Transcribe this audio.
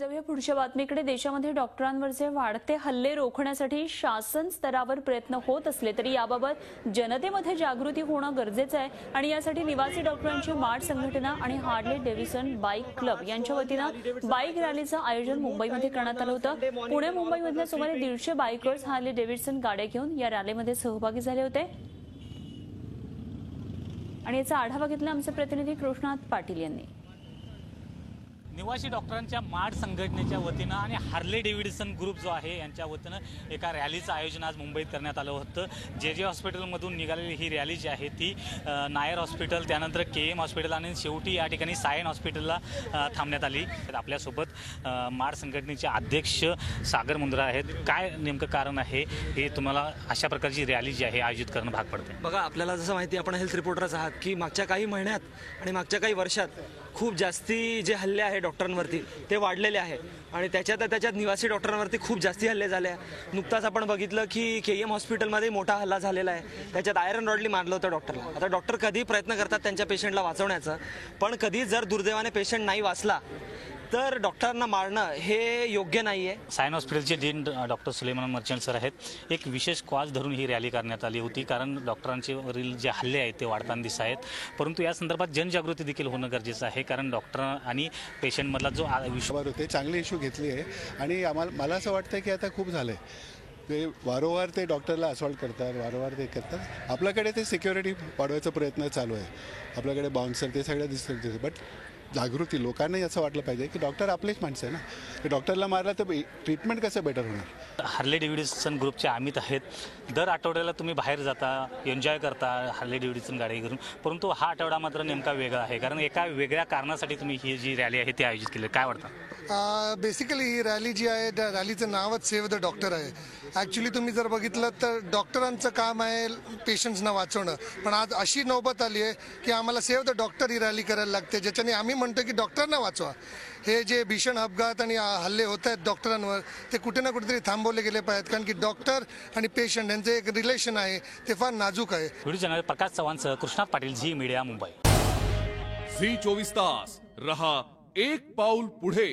जाऊया पुढच्या बातमीकडे। देशामध्ये डॉक्टरांवरचे वाढते हल्ले रोखण्यासाठी शासन स्तरावर प्रयत्न होत असले तरी याबाबत जनतेमध्ये जागृती होणं गरजेचं आहे आणि यासाठी निवासी डॉक्टरांची मार्ड संघटना आणि हार्ले डेव्हिडसन बाईक क्लब यांच्या वतीनं बाईक रॅलीचं आयोजन मुंबईमध्ये करण्यात आलं होतं। पुणे मुंबईमधल्या सुमारे 150 बाईकर्स हार्ले डेव्हिडसन गाड्या घेऊन या रॅलीमध्ये सहभागी झाले होते आणि याचा आढावा घेतला आमचे प्रतिनिधी कृष्णात पाटील यांनी। निवासी डॉक्टरांच्या मार्ड संघटनेच्या वतीनं आणि हार्ले डेव्हिडसन ग्रुप जो आहे यांच्या वतीनं एका रॅलीचं आयोजन आज मुंबईत करण्यात आलं होतं। जे हॉस्पिटलमधून निघालेली ही रॅली जी आहे ती नायर हॉस्पिटल, त्यानंतर KM हॉस्पिटल आणि शेवटी या ठिकाणी सायन हॉस्पिटलला थांबण्यात आली। आपल्यासोबत मार्ड संघटनेचे अध्यक्ष सागर मुंद्रा आहेत। काय नेमकं कारण आहे हे तुम्हाला अशा प्रकारची रॅली जी आहे आयोजित करणं भाग पडते? बघा, आपल्याला जसं माहिती आपण हेल्थ रिपोर्टर्स आहात की मागच्या काही महिन्यात आणि मागच्या काही वर्षात खूप जास्ती जे हल्ले आहे डॉक्टरांवरती ते वाढलेले आहे आणि त्याच्यात निवासी डॉक्टरांवरती खूप जास्ती हल्ले झाले आहे। नुकताच आपण बघितलं की KM हॉस्पिटलमध्ये मोठा हल्ला झालेला आहे, त्याच्यात आयरन रॉडली मारलं होतं डॉक्टरला। आता डॉक्टर कधी प्रयत्न करतात त्यांच्या पेशंटला वाचवण्याचा, पण कधी जर दुर्दैवाने पेशंट नाही वाचला तर डॉक्टरांना मारणं हे योग्य नाही आहे। सायन हॉस्पिटलचे dean doctor Suleman Merchant sir आहेत। एक विशेष कॉज धरून ही रॅली करण्यात आली होती कारण डॉक्टरांचे वरील जे हल्ले आहेत ते वाढताना दिसत आहेत, परंतु या संदर्भात जनजागृती देखील होणं गरजेचं आहे कारण डॉक्टर आणि पेशंटमधला जो विषयावर होते चांगली इश्यू घेतली आहे आणि मला असं वाटतं की आता खूप झालं ते वारंवार ते डॉक्टरला असॉल्ट करतात, वारंवार ते करतात। आपल्याकडे ते सिक्युरिटी वाढवायचा प्रयत्न चालू आहे, आपल्याकडे बाउन्सर ते सगळं दिसतं, बट जागृती लोकांनाही असं वाटलं पाहिजे की डॉक्टर आपलेच माणसं आहे ना, की डॉक्टरला मारला तर ट्रीटमेंट कसं बेटर होणार। हार्ले डेव्हिडसन ग्रुपचे अमित आहेत। दर आठवड्याला तुम्ही बाहेर जाता, एन्जॉय करता हार्ले डेव्हिडसन गाडी घेऊन, परंतु हा आठवडा मात्र नेमका वेगळा आहे कारण एका वेगळ्या कारणासाठी तुम्ही ही जी रॅली आहे ती आयोजित केली। काय वाटतं? बेसिकली ही रॅली जी आहे त्या रॅलीचं नावच सेव्ह द डॉक्टर आहे। ॲक्च्युली तुम्ही जर बघितलं तर डॉक्टरांचं काम आहे पेशंट्सना वाचवणं, पण आज अशी नौबत आली आहे की आम्हाला save the doctor he rally करायला लागते, ज्याच्याने आम्ही म्हणतो की डॉक्टरांना वाचवा। हे जे भीषण अपघात आणि हल्ले होत आहेत डॉक्टरांवर ते कुठे ना कुठेतरी थांबवले गेले पाहिजेत कारण की डॉक्टर आणि पेशंट यांचं एक रिलेशन आहे ते फार नाजूक आहे। व्हिडिओ चॅनल प्रकाश चव्हाणसह कृष्णात पाटील, झी मीडिया, मुंबई। झी 24 तास रहा एक पाऊल पुढे।